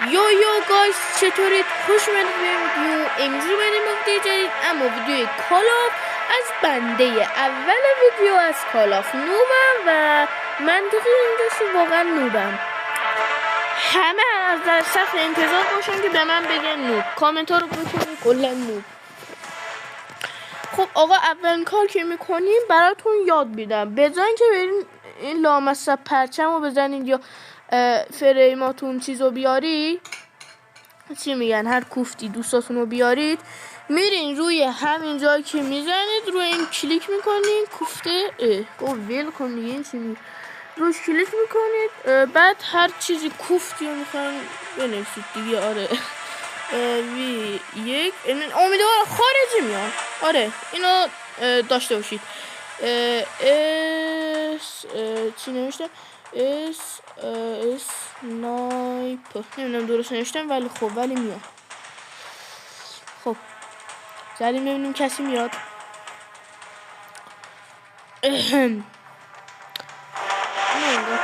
یو گایز چطورید؟ خوش اومدید به ویدیو. امروز اومدیم ویدیو جدید، اما ویدیو کالاف از بنده اول ویدیو از کالاف نوبم و منطقی اینجاست واقعا نوبم. همه از در سخت انتظار باشن که به من بگن نوب، کامنت ها رو بکنید کلا نوب. خب آقا اولین کار که میکنیم براتون یاد میدم. بزنین که برین این لامصب پرچم رو بزنید یا فریماتون چیزو بیاری، چی میگن، هر کوفتی دوستاتون رو بیارید، میرین روی همین جایی که میزنید روی این کلیک میکنین، کوفته ویل کن دیگه، این چی می روش کلیک میکنید، بعد هر چیزی کوفتی رو میخواین بنویسید دیگه. آره V1 امیدوارم خارجی میاد. آره اینو داشته باشید. چی نوشتم؟ اسنایپر، نمیدونم درست نوشتم ولی خب ولی میاد. خب زدیم ببینیم کسی میاد. نه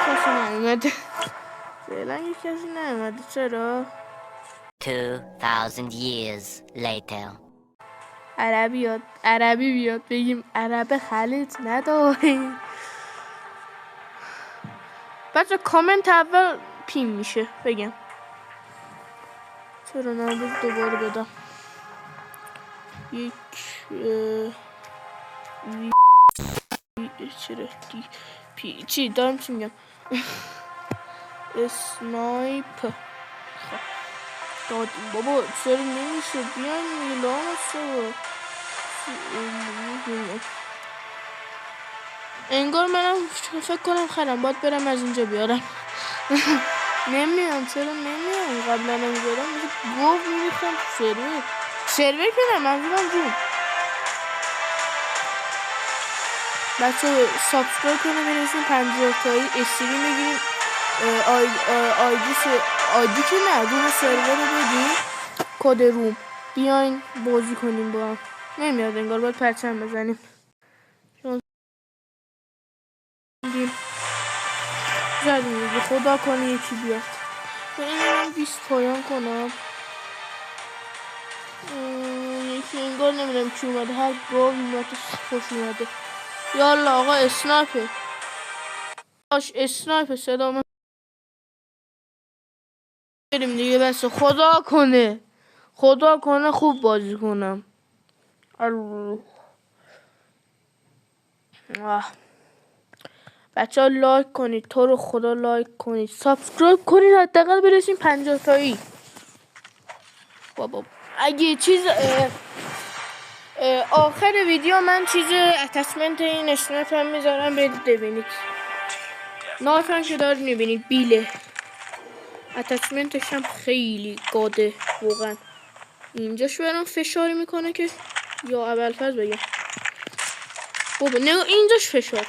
کسی نیومده. فعلا کسی نیومده. چرا؟ 2000 years later. عربی بیاد بگیم عرب خلیط نداریم. بچه کامنت اول پین میشه بگم. چرا نبود دوباره بدم. یک چرا چی دارم چی میگم. اسنایپ. خب دادیم بابا، چرا نمیشه بیان میلان است. انگار منم فکر کنم خرم باید برم از اینجا بیارم. نمیام. چرا نمیام؟ قبلا نمیبارم گفت میریختم سرور که نه منظورم جون. بچه سابسکرایب کنه برسیم 50 تایی استریم بگیریم. آیدی که نه روم سرور رو بدیم، کد روم بیاین بازی کنیم با هم. نمیاد انگار باید پرچم بزنیم. زدیم دیگه، خدا کنه یکی بیاد. اینم 20 پایان کنم. یکی انگار نمیدونم کی اومده، هر گاو اومده خوش اومده. یالا آقا اسنایپر باش، اسنایپر صدا من بریم دیگه. بس خدا کنه خوب بازی کنم. بچه ها لایک کنید، تو رو خدا لایک کنید، سابسکرایب کنید، حداقل برسیم 50 تایی. بابا اگه چیز آخر ویدیو من چیز اتچمنت این اسنپ هم میذارم برید ببینید. نایفم که دارید میبینید بیله، اتچمنتش هم خیلی گاده واقعا. اینجاش برام فشاری میکنه که یا اولفاز بگم بابا نه اینجاش فشار.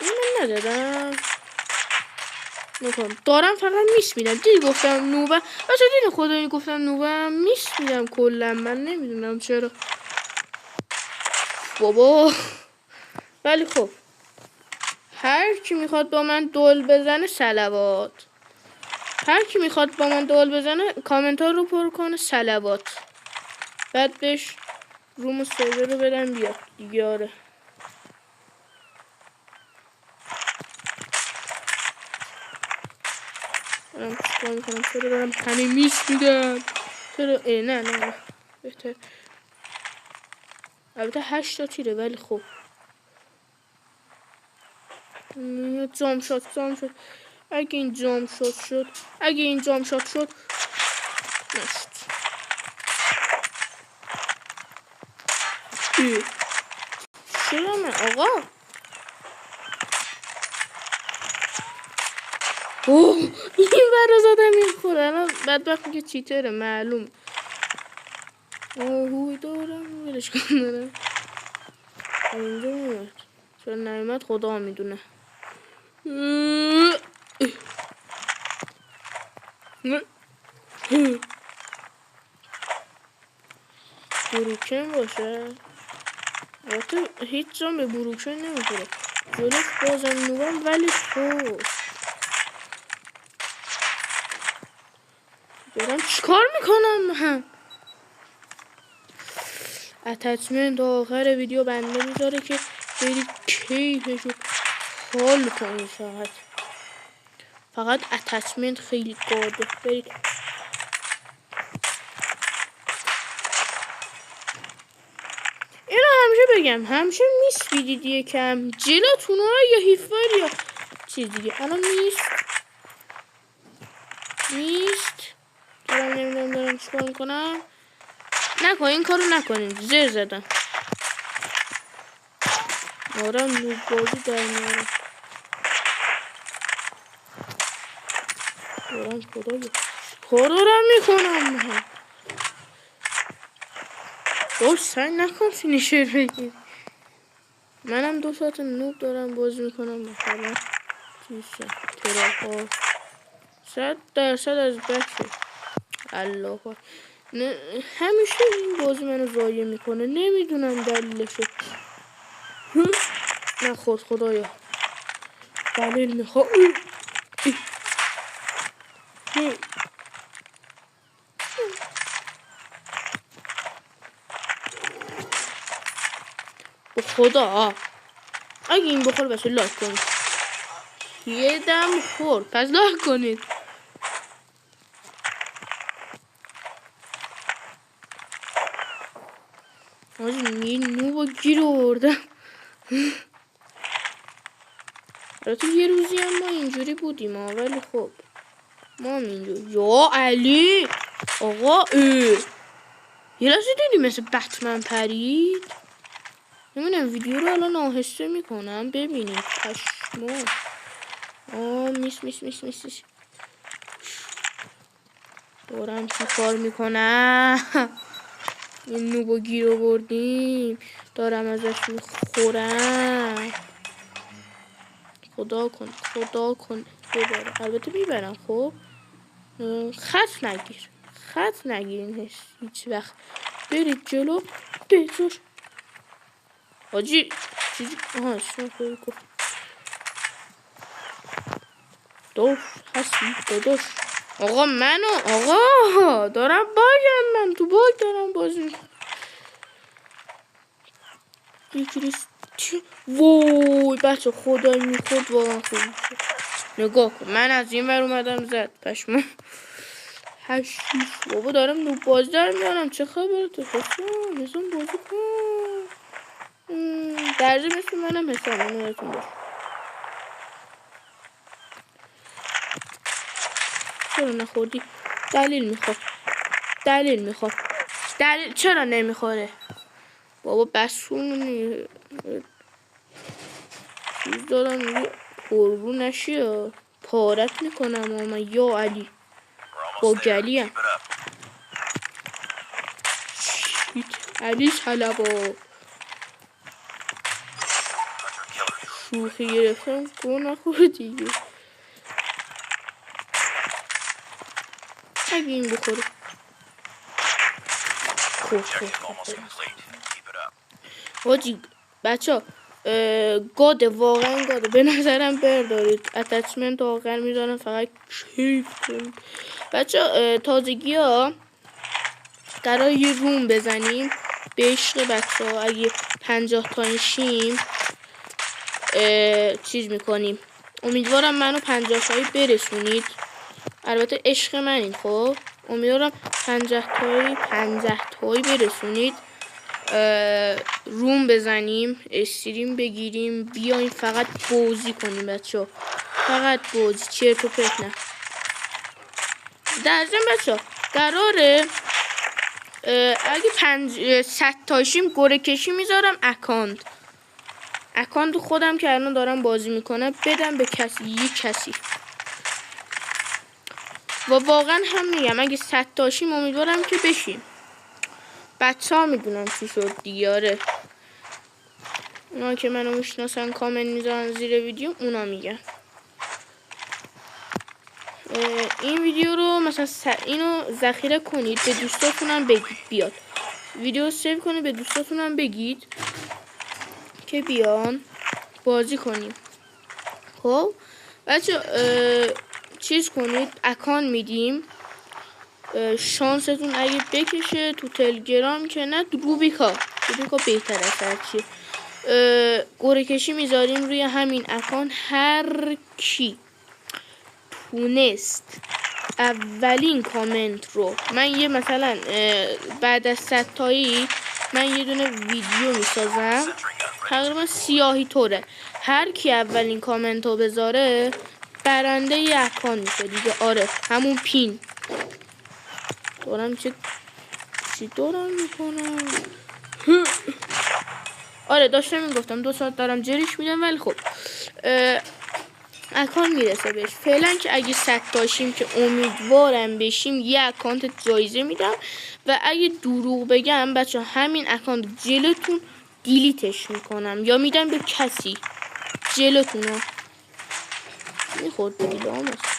این من ندادم نکنم، دارم فقط میس میدم. دیدی گفتم نوبم بچه، دیدی خدایی گفتم نوبم میس میدم کلا. من نمیدونم چرا بابا. ولی خب هر کی میخواد با من دول بزنه صلوات، هر کی میخواد با من دول بزنه کامنت ها رو پر کنه صلوات، بعد بهش روم سرور رو بدم بیاد دیگه. آره دارم چیکار میکنم؟ چرا دارم همین میس میدم؟ چرا نه بهتر. البته 8 تا تیره ولی خب جام شد. اگه این جام شد نشد. چرا من آقا این برا زدم این خوره. الان بدبخت که چیتره معلوم. هوی دارم ولش کن. دارم اینجا میاد، چرا نیومد خدا میدونه. بروکن باشه البته هیچ جام به بروکن نمیخوره، جلوش بازم نوبم ولی خب دارم چیکار میکنم من؟ اتچمنت آخر ویدیو بنده میذاره که برید کیفشو حال کنید. فقط اتچمنت خیلی گاده. برید اینو همیشه بگم، همیشه میس بیدید یکم جلاتون ها یا هیفر یا چیز دیگه. الان نیست دارم نمیدونم دارم چیکار میکنم. نکن این کارو نکنید، زر زدم. دارم نوب بازی در میارم. دارم خدایا کار دارم میکنم من. باش سعی نکن فینیشر بگیر. منم 2 ساعت نوب دارم بازی میکنم. مثلا چیزه تراها 100% از بچه الله نه همیشه این بازی منو ضایع میکنه. نمیدونم دلیلشو. نه خدایا دلیل میخوام. به خدا اگه این بخور بشه لایک کنید. یه دم خور پس لایک کنید. آجی یه نوبا گیر آوردم. البته یه روزی هم ما اینجوری بودیم ولی خب ما هم اینجوری. یا علی آقا یه لحظه دیدی مثل بتمن پرید. نمیدونم ویدیو رو الان آهسته میکنم ببینید. پشما میس دارم چی کار میکنم. این نوبو گیر آوردیم دارم ازش میخورم. خدا کن ببره. البته میبرم. خب خط نگیرین هیچ وقت. برید جلو بهتر. حاجی چیزی اسم خیلی گفت دوش هستی داداش. آقا دارم باگم. من تو باگ دارم بازی. وای بچه خدای میخورد واقعا خوب میشه. نگاه کن من از این ور اومدم زد پشما. هشیش بابا دارم نوب باز در میارم. چه خبرته خسته مثلا بازی کن. درجه مثل منم حسابم نتون باش. چرا نخوردی؟ دلیل میخواد. دلیل چرا نمیخوره؟ بابا بسونی چیز دارم میگه پررو نشی پارت میکنم. من یا علی با گلیم علی طلبا شوخی گرفتم گوه نخوره دیگه. اگه این بخوره حاجی بچه گاده واقعا گاده. به نظرم بردارید. اتچمنت آخر میذارم فقط کیف کنید. بچه تازگی ها قرار یه روم بزنیم به عشق بچه ها. اگه 50 تایشیم چیز میکنیم. امیدوارم منو 50 تایی برسونید. البته عشق منین. خب امیدوارم 50 تایی برسونید. روم بزنیم استریم بگیریم بیاین فقط بازی کنیم بچه ها. فقط بازی چرت و پرت نه. در ضمن بچه ها قراره اگه 100 تاشیم گره کشی میذارم اکانت خودم که الان دارم بازی میکنم بدم به کسی. و واقعا هم میگم اگه 100 تاشیم امیدوارم که بشیم. بچه ها میدونم چی شد دیگه. آره اونا که منو میشناسن کامنت میذارن زیر ویدیو اونا میگن. این ویدیو رو مثلا اینو ذخیره کنید به دوستاتونم بگید بیاد. ویدیو سیو کنید به دوستاتونم بگید که بیان بازی کنیم. خب بچه چیز کنید اکانت میدیم شانستون اگه بکشه تو تلگرام که نه روبیکا بهتر از هرچی. قرعه کشی میذاریم روی همین اکانت. هر کی تونست اولین کامنت رو من یه مثلا بعد از 100 تایی من یه دونه ویدیو میسازم تقریبا سیاهی طوره. هر کی اولین کامنت رو بذاره برنده یه اکانت میشه دیگه. آره همون پین دارم چی دارم میکنم. آره داشتم میگفتم 2 ساعت دارم جریش میدم ولی خب اکانت میرسه بهش. فعلا که اگه 100 تاشیم که امیدوارم بشیم یه اکانت جایزه میدم و اگه دروغ بگم بچه همین اکانت جلوتون دیلیتش میکنم یا میدم به کسی جلوتون ها. میخورد دیگه آمست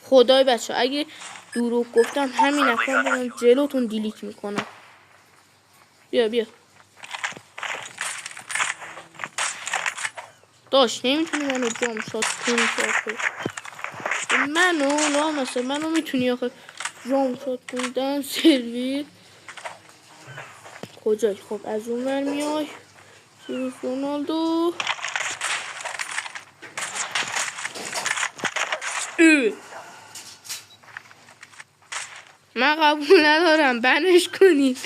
خدای بچه اگه دروغ گفتم همین اکانت رو جلوتون دیلیت میکنم. بیا داشت نمیتونی منو جام شات کنی منو میتونی آخه جام شات کنی دن سرویس کجای. خب از اون ور میای رونالدو من قبول ندارم بنش کنید.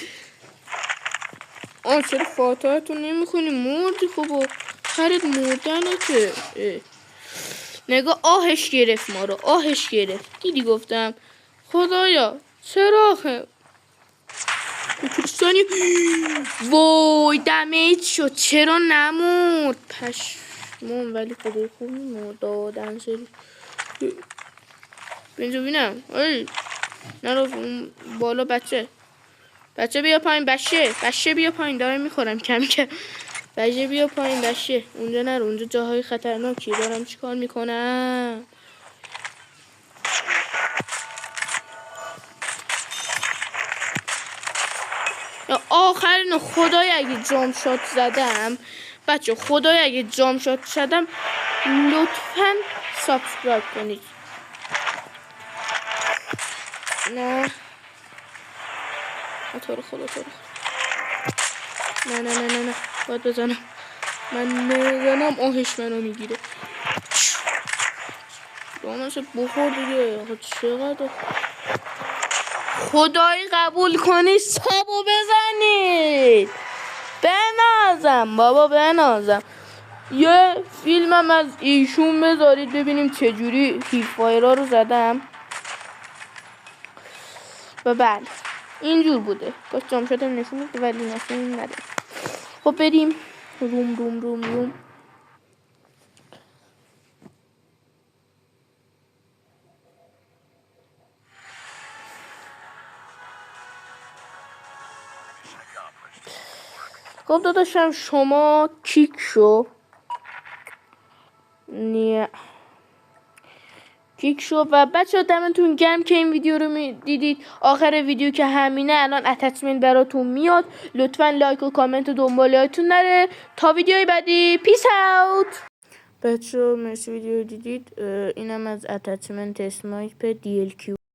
چرا فاتحتون نمیکنی مردی. خب خرید مردنته. نگاه آهش گرفت ما رو آهش گرفت. دیدی گفتم خدایا چرا آخه کریستیانی وای دمیج شد چرا نمورد پشمون. ولی خدای خوب میمورد دادن سری بینجا بینم. نرو بالا بچه بیا پایین. بشه بیا پایین دارم میخورم کم بشه بیا پایین بشه. اونجا نرو اونجا جاهای خطرناکی. دارم چیکار میکنم. آخرین خدای اگه جام شات زدم بچه خدای اگه جام شات زدم لطفا سابسکرایب کنید. نه تو رو خدا نه باید بزنم. من نمیزنم آهش منو میگیره. دامنش بخور دیگه. چقدر خدایی قبول کنی سابو بزنید. بنازم بابا بنازم. یه فیلمم از ایشون بذارید ببینیم چجوری هیلفایرها رو زدم. و بله اینجور بوده. کاش جام شدم نشون میده ولی نشون نده. خب بریم روم. خب داداشم شما کیک شو. نه کیک شو. و بچه دمتون گرم که این ویدیو رو دیدید. آخر ویدیو که همینه الان اتچمنت براتون میاد. لطفا لایک و کامنت و دنبالهاتون نره. تا ویدیوی بعدی پیس اوت. بچه مرسی ویدیو دیدید. اینم از اتچمنت اسنایپ DLQ.